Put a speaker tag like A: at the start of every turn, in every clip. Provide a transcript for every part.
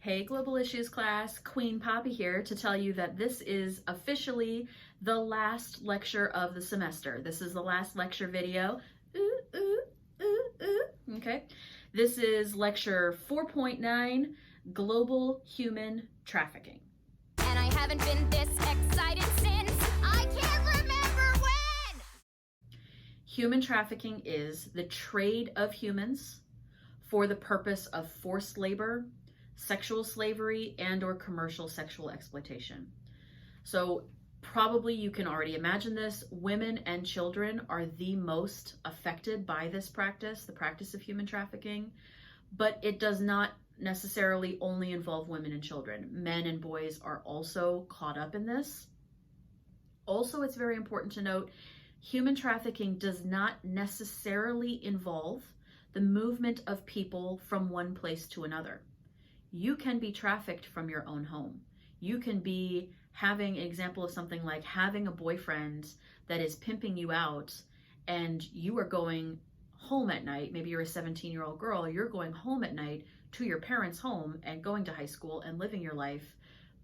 A: Hey Global Issues class, Queen Poppy here to tell you that this is officially the last lecture of the semester. This is the last lecture video. Okay. This is lecture 4.9, Global Human Trafficking.
B: And I haven't been this excited since I can't remember when!
A: Human trafficking is the trade of humans for the purpose of forced labor, sexual slavery, and or commercial sexual exploitation. So probably you can already imagine this. Women and children are the most affected by this practice, the practice of human trafficking, but it does not necessarily only involve women and children. Men and boys are also caught up in this. Also, it's very important to note, human trafficking does not necessarily involve the movement of people from one place to another. You can be trafficked from your own home. You can be having an example of something like having a boyfriend that is pimping you out, and you are going home at night. Maybe you're a 17-year-old girl, you're going home at night to your parents' home and going to high school and living your life,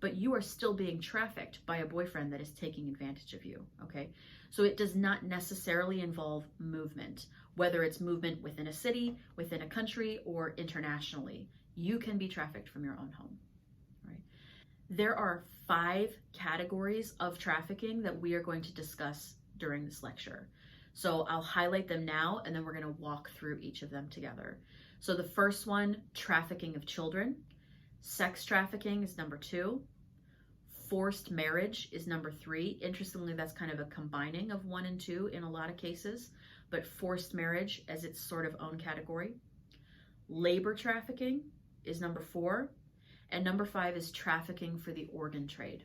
A: but you are still being trafficked by a boyfriend that is taking advantage of you, okay? So it does not necessarily involve movement, whether it's movement within a city, within a country, or internationally. You can be trafficked from your own home, right? There are 5 categories of trafficking that we are going to discuss during this lecture. So I'll highlight them now, and then we're going to walk through each of them together. So the first one, trafficking of children. Sex trafficking is number 2. Forced marriage is number 3. Interestingly, that's kind of a combining of 1 and 2 in a lot of cases, but forced marriage as its sort of own category. Labor trafficking is number 4, and number 5 is trafficking for the organ trade.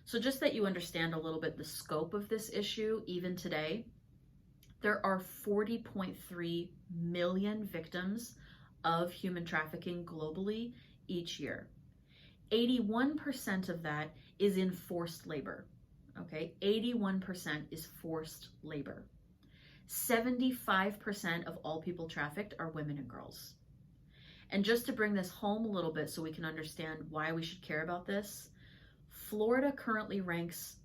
A: So just that you understand a little bit the scope of this issue, even today, there are 40.3 million victims of human trafficking globally each year. 81% of that is in forced labor, okay? 81% is forced labor. 75% of all people trafficked are women and girls. And just to bring this home a little bit so we can understand why we should care about this, Florida currently ranks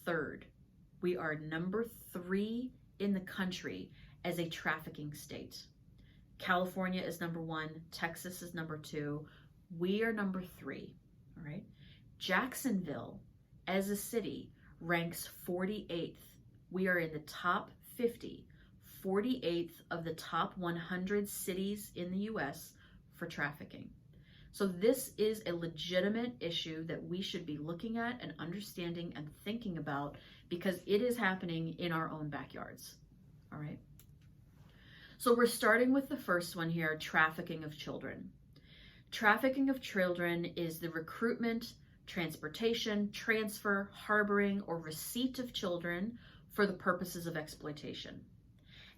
A: 3rd. We are number 3 in the country as a trafficking state. California is number 1, Texas is number 2. We are number 3, all right? Jacksonville as a city ranks 48th. We are in the top 50, 48th of the top 100 cities in the US for trafficking. So this is a legitimate issue that we should be looking at and understanding and thinking about, because it is happening in our own backyards, all right? So we're starting with the first one here, trafficking of children. Trafficking of children is the recruitment, transportation, transfer, harboring, or receipt of children for the purposes of exploitation.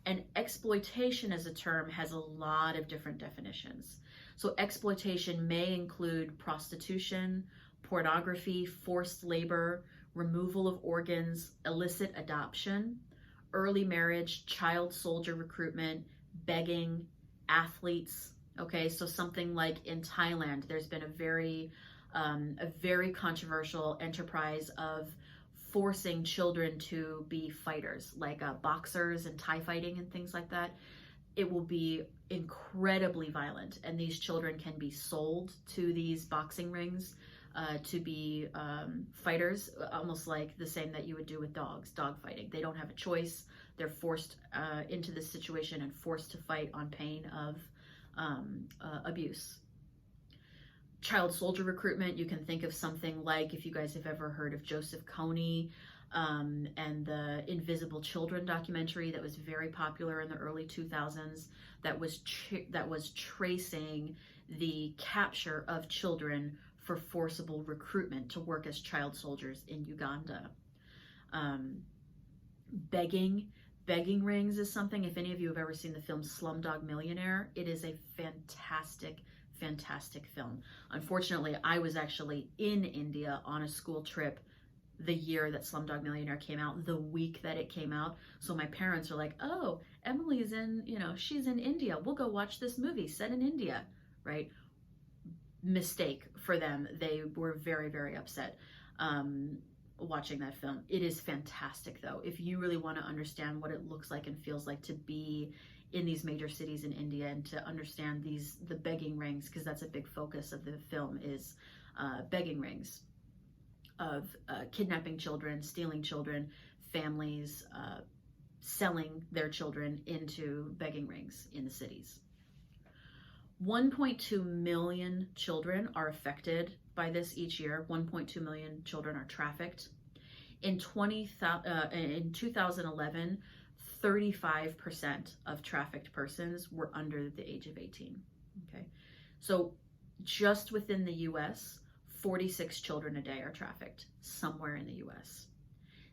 A: And exploitation as a term has a lot of different definitions. So exploitation may include prostitution, pornography, forced labor, removal of organs, illicit adoption, early marriage, child soldier recruitment, begging, athletes. Okay, so something like in Thailand, there's been a very controversial enterprise of forcing children to be fighters, like boxers and Thai fighting and things like that. It will be incredibly violent, and these children can be sold to these boxing rings to be fighters, almost like the same that you would do with dogs, dog fighting. They don't have a choice. They're forced into this situation and forced to fight on pain of abuse. Child soldier recruitment, you can think of something like, if you guys have ever heard of Joseph Kony and the Invisible Children documentary that was very popular in the early 2000s, that was tracing the capture of children for forcible recruitment to work as child soldiers in Uganda. Begging rings is something, if any of you have ever seen the film Slumdog Millionaire, it is a fantastic film. Unfortunately, I was actually in India on a school trip the year that Slumdog Millionaire came out, the week that it came out. So my parents are like, oh, Emily's in, she's in India. We'll go watch this movie set in India, right? mistake for them. They were very, very upset watching that film. It is fantastic though. If you really want to understand what it looks like and feels like to be in these major cities in India and to understand the begging rings, because that's a big focus of the film, is begging rings of kidnapping children, stealing children, families, selling their children into begging rings in the cities. 1.2 million children are affected by this each year. 1.2 million children are trafficked. In 2011, 35% of trafficked persons were under the age of 18. Okay, so just within the US, 46 children a day are trafficked somewhere in the US.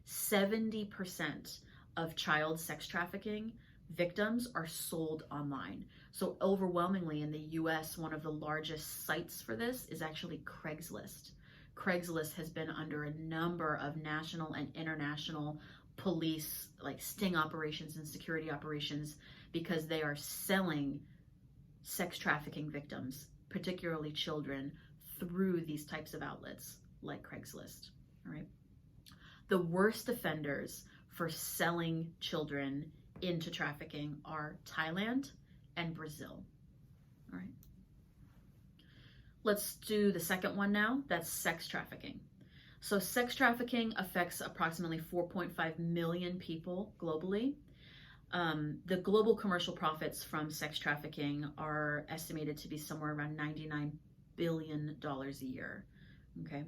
A: 70% of child sex trafficking victims are sold online. So overwhelmingly in the US, one of the largest sites for this is actually Craigslist. Craigslist has been under a number of national and international police like sting operations and security operations because they are selling sex trafficking victims, particularly children, through these types of outlets like Craigslist. All right. The worst offenders for selling children into trafficking are Thailand and Brazil. All right. Let's do the second one now. That's sex trafficking. So sex trafficking affects approximately 4.5 million people globally. The global commercial profits from sex trafficking are estimated to be somewhere around $99 billion a year. Okay.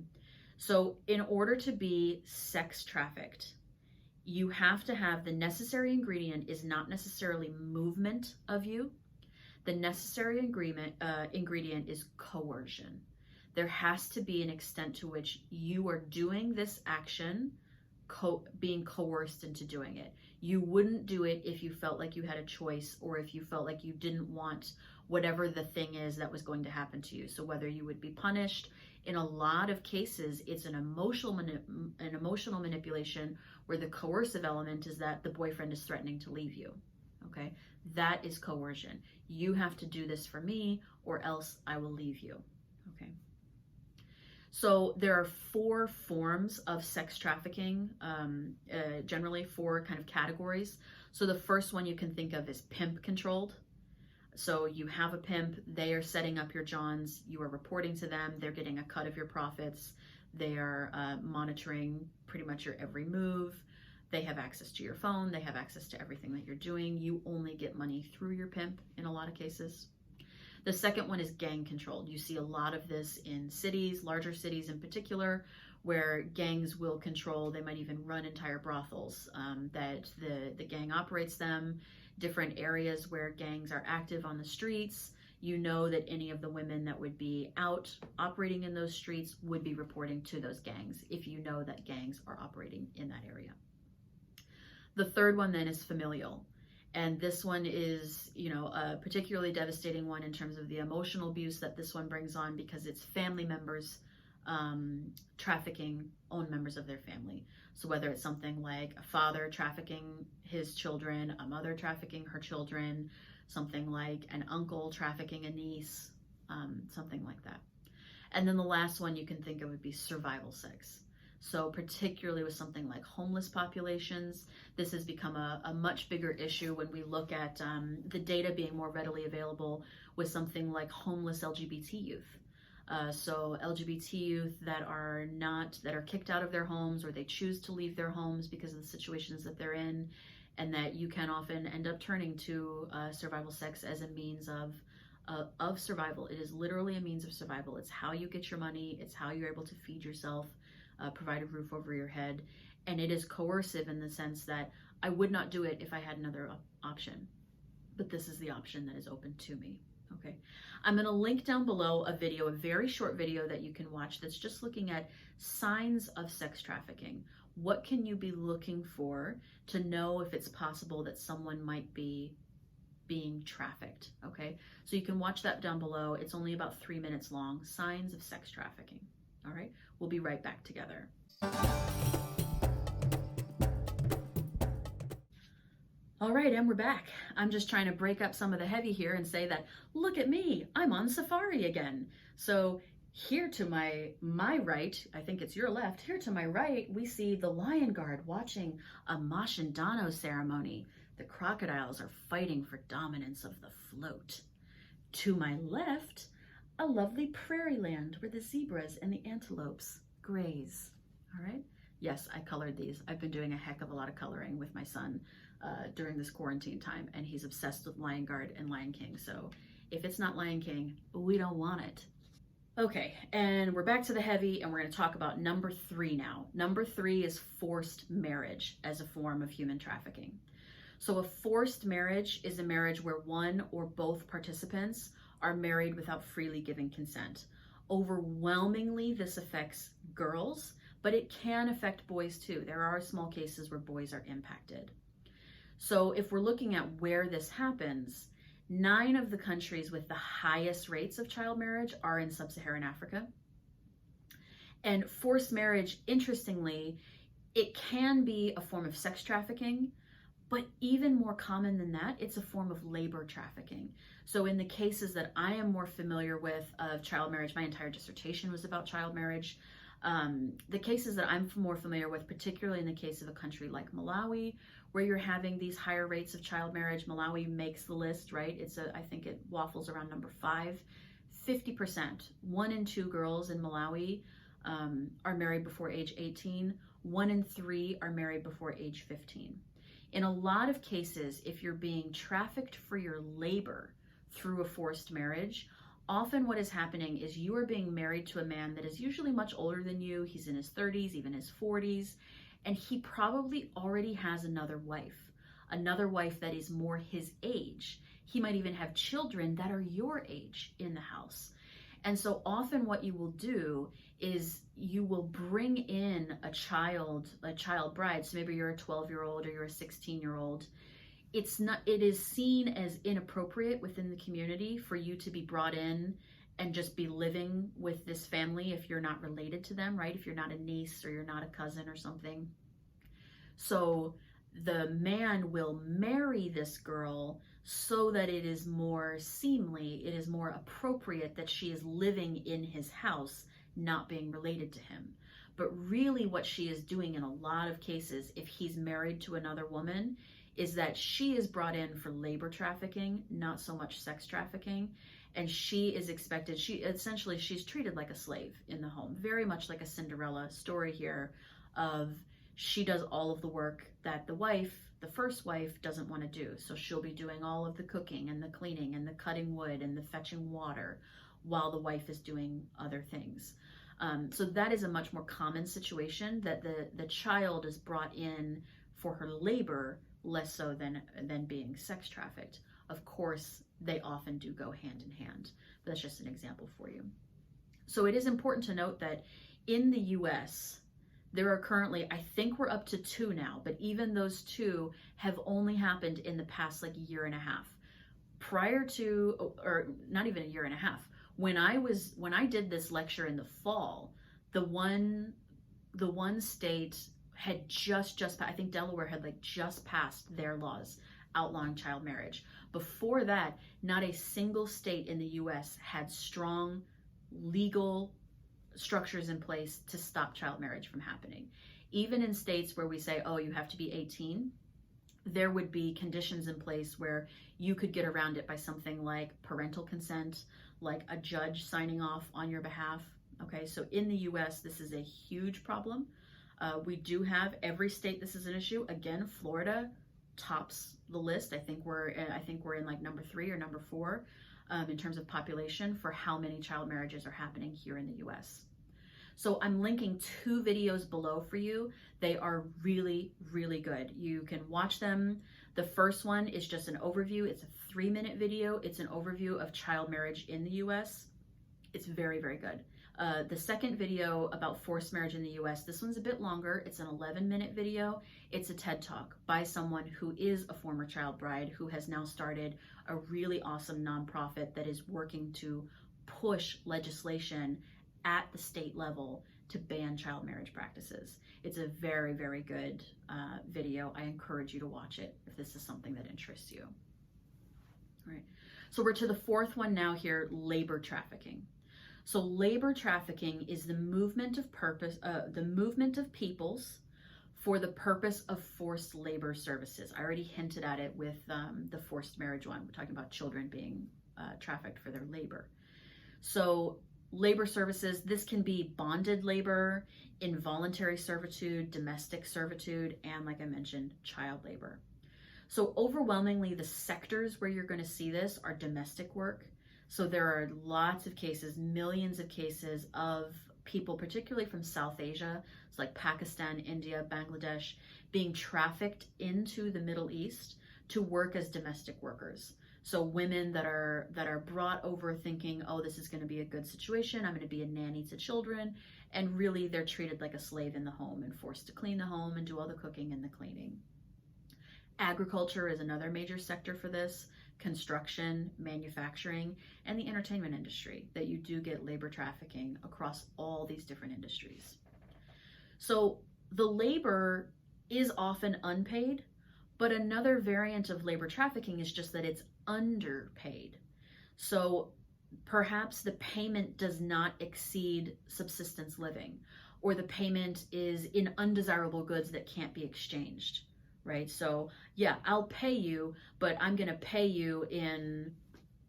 A: So in order to be sex trafficked, you have to have the necessary ingredient is not necessarily movement of you. The necessary ingredient is coercion. There has to be an extent to which you are doing this action, being coerced into doing it. You wouldn't do it if you felt like you had a choice or if you felt like you didn't want whatever the thing is that was going to happen to you. So whether you would be punished, in a lot of cases, it's an emotional manipulation where the coercive element is that the boyfriend is threatening to leave you. Okay, that is coercion. You have to do this for me or else I will leave you. Okay. So there are 4 forms of sex trafficking, generally 4 kind of categories. So the first one you can think of is pimp controlled. So you have a pimp, they are setting up your johns, you are reporting to them, they're getting a cut of your profits, they are monitoring pretty much your every move, they have access to your phone, they have access to everything that you're doing. You only get money through your pimp in a lot of cases. The second one is gang controlled. You see a lot of this in cities, larger cities in particular, where gangs will control, they might even run entire brothels, that the gang operates them, different areas where gangs are active on the streets. You know that any of the women that would be out operating in those streets would be reporting to those gangs if you know that gangs are operating in that area. The third one then is familial. And this one is, a particularly devastating one in terms of the emotional abuse that this one brings on, because it's family members trafficking own members of their family. So whether it's something like a father trafficking his children, a mother trafficking her children, something like an uncle trafficking a niece, something like that. And then the last one you can think of would be survival sex. So particularly with something like homeless populations, this has become a much bigger issue when we look at the data being more readily available with something like homeless LGBT youth. So LGBT youth that are kicked out of their homes, or they choose to leave their homes because of the situations that they're in, and that you can often end up turning to survival sex as a means of survival. It is literally a means of survival. It's how you get your money. It's how you're able to feed yourself, provide a roof over your head. And it is coercive in the sense that I would not do it if I had another option. But this is the option that is open to me. Okay, I'm going to link down below a very short video that you can watch that's just looking at signs of sex trafficking. What can you be looking for to know if it's possible that someone might be being trafficked? Okay, so you can watch that down below. It's only about 3 minutes long. Signs of sex trafficking. All right, we'll be right back together. All right, and we're back. I'm just trying to break up some of the heavy here and say that, look at me, I'm on safari again. So here to my right, I think it's your left, here to my right, we see the Lion Guard watching a Mashindano ceremony. The crocodiles are fighting for dominance of the float. To my left, a lovely prairie land where the zebras and the antelopes graze. All right? Yes, I colored these. I've been doing a heck of a lot of coloring with my son during this quarantine time, and he's obsessed with Lion Guard and Lion King. So if it's not Lion King, we don't want it. Okay, and we're back to the heavy, and we're going to talk about number 3 now. Number 3 is forced marriage as a form of human trafficking. So a forced marriage is a marriage where one or both participants are married without freely giving consent. Overwhelmingly, this affects girls, but it can affect boys too. There are small cases where boys are impacted. So if we're looking at where this happens, 9 of the countries with the highest rates of child marriage are in sub-Saharan Africa. And forced marriage, interestingly, it can be a form of sex trafficking, but even more common than that, it's a form of labor trafficking. So in the cases that I am more familiar with of child marriage, my entire dissertation was about child marriage. The cases that I'm more familiar with, particularly in the case of a country like Malawi, where you're having these higher rates of child marriage. Malawi makes the list, right? I think it waffles around number 5. 50%, 1 in 2 girls in Malawi are married before age 18. 1 in 3 are married before age 15. In a lot of cases, if you're being trafficked for your labor through a forced marriage, often what is happening is you are being married to a man that is usually much older than you. He's in his 30s, even his 40s, and he probably already has another wife that is more his age. He might even have children that are your age in the house. And so often what you will do is you will bring in a child bride. So maybe you're a 12-year-old or you're a 16-year-old. It is seen as inappropriate within the community for you to be brought in and just be living with this family if you're not related to them, right? If you're not a niece or you're not a cousin or something. So the man will marry this girl so that it is more seemly, it is more appropriate that she is living in his house, not being related to him. But really what she is doing in a lot of cases, if he's married to another woman, is that she is brought in for labor trafficking, not so much sex trafficking. And she is expected, she's treated like a slave in the home, very much like a Cinderella story here of she does all of the work that the first wife doesn't want to do. So she'll be doing all of the cooking and the cleaning and the cutting wood and the fetching water while the wife is doing other things. So that is a much more common situation, that the child is brought in for her labor, less so than being sex trafficked. Of course, they often do go hand in hand, but that's just an example for you. So it is important to note that in the US, there are currently, I think we're up to 2 now, but even those 2 have only happened in the past year and a half. Prior to, or not even a year and a half, when I did this lecture in the fall, the one state had I think Delaware had just passed their laws outlawing child marriage. Before that, not a single state in the US had strong legal structures in place to stop child marriage from happening. Even in states where we say, oh, you have to be 18, there would be conditions in place where you could get around it by something like parental consent, like a judge signing off on your behalf. Okay, so in the US, this is a huge problem. We do have every state this is an issue. Again, Florida tops the list. I think we're in number 3 or number 4 in terms of population for how many child marriages are happening here in the US. So I'm linking 2 videos below for you. They are really, really good. You can watch them. The first one is just an overview. It's a 3-minute video. It's an overview of child marriage in the US. It's very, very good. The second video about forced marriage in the US, this one's a bit longer. It's an 11-minute video. It's a TED Talk by someone who is a former child bride who has now started a really awesome nonprofit that is working to push legislation at the state level to ban child marriage practices. It's a very, very good video. I encourage you to watch it if this is something that interests you. All right, so we're to the fourth one now here, labor trafficking. So labor trafficking is the movement of peoples for the purpose of forced labor services. I already hinted at it with the forced marriage one. We're talking about children being trafficked for their labor. So labor services, this can be bonded labor, involuntary servitude, domestic servitude, and like I mentioned, child labor. So overwhelmingly, the sectors where you're going to see this are domestic work. So there are lots of cases, millions of cases of people, particularly from South Asia, it's like Pakistan, India, Bangladesh, being trafficked into the Middle East to work as domestic workers. So women that are brought over thinking, oh, this is going to be a good situation, I'm going to be a nanny to children, and really they're treated like a slave in the home and forced to clean the home and do all the cooking and the cleaning. Agriculture is another major sector for this, construction, manufacturing, and the entertainment industry, that you do get labor trafficking across all these different industries. So the labor is often unpaid, but another variant of labor trafficking is just that it's underpaid. So perhaps the payment does not exceed subsistence living, or the payment is in undesirable goods that can't be exchanged. Right? So yeah, I'll pay you, but I'm going to pay you in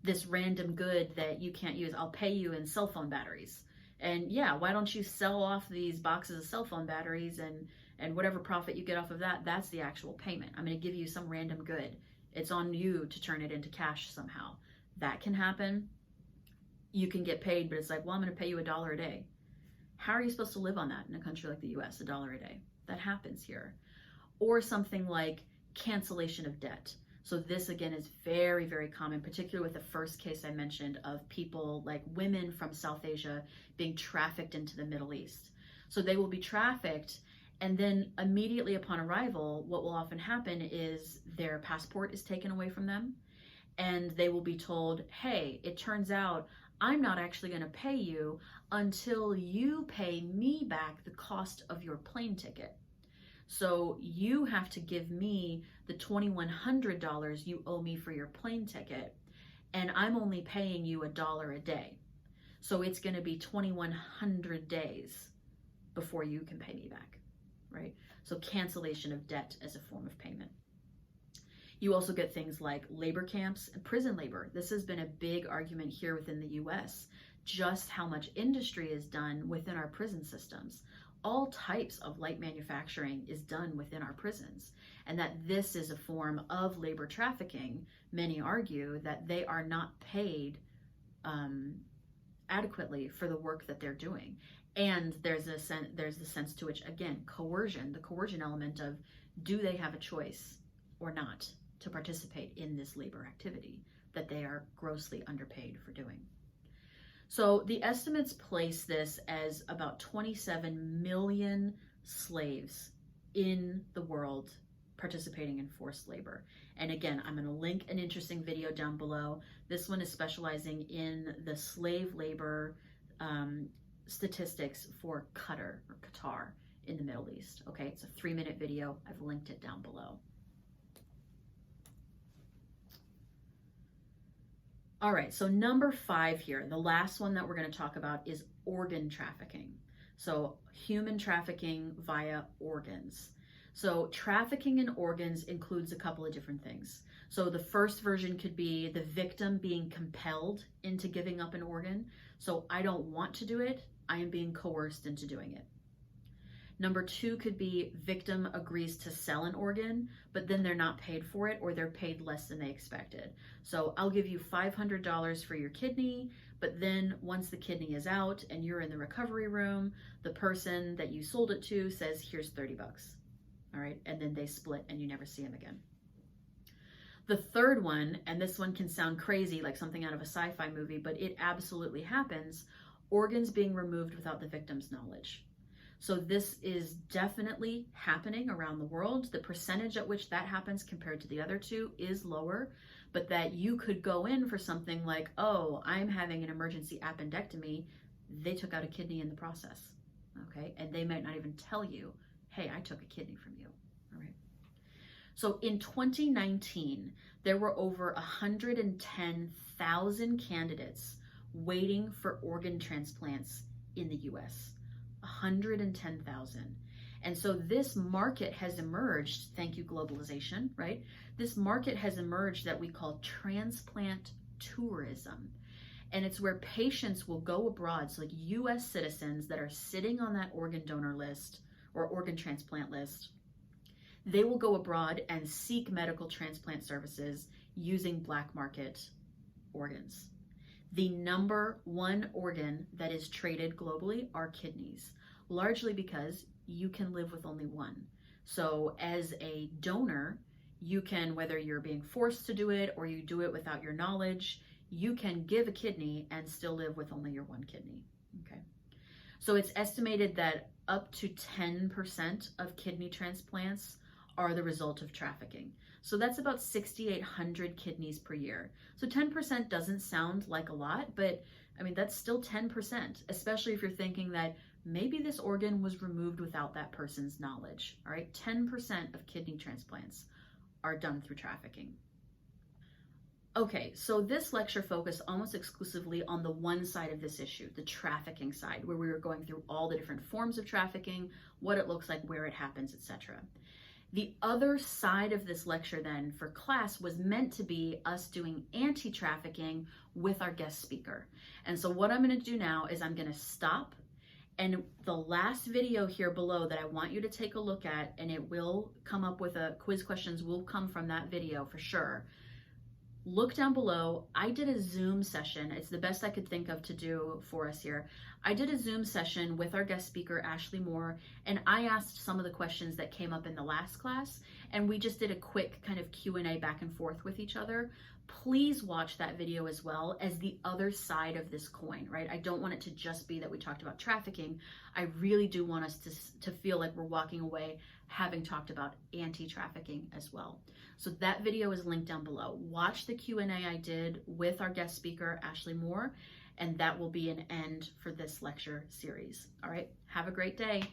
A: this random good that you can't use. I'll pay you in cell phone batteries. And yeah, why don't you sell off these boxes of cell phone batteries, and whatever profit you get off of that, that's the actual payment. I'm going to give you some random good. It's on you to turn it into cash somehow. That can happen. You can get paid, but it's like, well, I'm going to pay you $1 a day. How are you supposed to live on that in a country like the US, $1 a day? That happens here. Or something like cancellation of debt. So this again is very, very common, particularly with the first case I mentioned of people like women from South Asia being trafficked into the Middle East. So they will be trafficked, and then immediately upon arrival, what will often happen is their passport is taken away from them, and they will be told, hey, it turns out I'm not actually going to pay you until you pay me back the cost of your plane ticket. So you have to give me the $2,100 you owe me for your plane ticket, and I'm only paying you $1 a day. So it's going to be 2,100 days before you can pay me back, right? So cancellation of debt as a form of payment. You also get things like labor camps and prison labor. This has been a big argument here within the US, just how much industry is done within our prison systems. All types of light manufacturing is done within our prisons, and that this is a form of labor trafficking. Many argue that they are not paid adequately for the work that they're doing. And there's the sense to which, again, coercion, the coercion element of, do they have a choice or not to participate in this labor activity that they are grossly underpaid for doing. So the estimates place this as about 27 million slaves in the world participating in forced labor. And again, I'm going to link an interesting video down below. This one is specializing in the slave labor statistics for Qatar in the Middle East. Okay, it's a 3-minute video. I've linked it down below. All right, so number 5 here, the last one that we're going to talk about is organ trafficking. So human trafficking via organs. So trafficking in organs includes a couple of different things. So the first version could be the victim being compelled into giving up an organ. So I don't want to do it, I am being coerced into doing it. Number 2 could be victim agrees to sell an organ, but then they're not paid for it, or they're paid less than they expected. So I'll give you $500 for your kidney, but then once the kidney is out and you're in the recovery room, the person that you sold it to says, here's 30 bucks. All right, and then they split and you never see them again. The third one, and this one can sound crazy, like something out of a sci-fi movie, but it absolutely happens, organs being removed without the victim's knowledge. So this is definitely happening around the world. The percentage at which that happens compared to the other two is lower, but that you could go in for something like, oh, I'm having an emergency appendectomy. They took out a kidney in the process. okay? And they might not even tell you, hey, I took a kidney from you, all right? So in 2019, there were over 110,000 candidates waiting for organ transplants in the US. 110,000. And so this market has emerged, thank you globalization, right? This market has emerged that we call transplant tourism. And it's where patients will go abroad, so like US citizens that are sitting on that organ donor list or organ transplant list, they will go abroad and seek medical transplant services using black market organs. The number one organ that is traded globally are kidneys, largely because you can live with only one. So as a donor, you can, whether you're being forced to do it or you do it without your knowledge, you can give a kidney and still live with only your one kidney, okay? So it's estimated that up to 10% of kidney transplants are the result of trafficking. So that's about 6,800 kidneys per year. So 10% doesn't sound like a lot, but I mean, that's still 10%, especially if you're thinking that maybe this organ was removed without that person's knowledge, all right? 10% of kidney transplants are done through trafficking. Okay, so this lecture focused almost exclusively on the one side of this issue, the trafficking side, where we were going through all the different forms of trafficking, what it looks like, where it happens, etc. The other side of this lecture then for class was meant to be us doing anti-trafficking with our guest speaker. And so what I'm going to do now is I'm going to stop, and the last video here below that I want you to take a look at, and it will come up with a quiz, questions will come from that video for sure. Look down below. I did a Zoom session. It's the best I could think of to do for us here. I did a Zoom session with our guest speaker, Ashley Moore, and I asked some of the questions that came up in the last class, and we just did a quick kind of Q&A back and forth with each other. Please watch that video as well as the other side of this coin, right? I don't want it to just be that we talked about trafficking. I really do want us to feel like we're walking away having talked about anti-trafficking as well. So that video is linked down below. Watch the Q&A I did with our guest speaker, Ashley Moore, and that will be an end for this lecture series. All right, have a great day.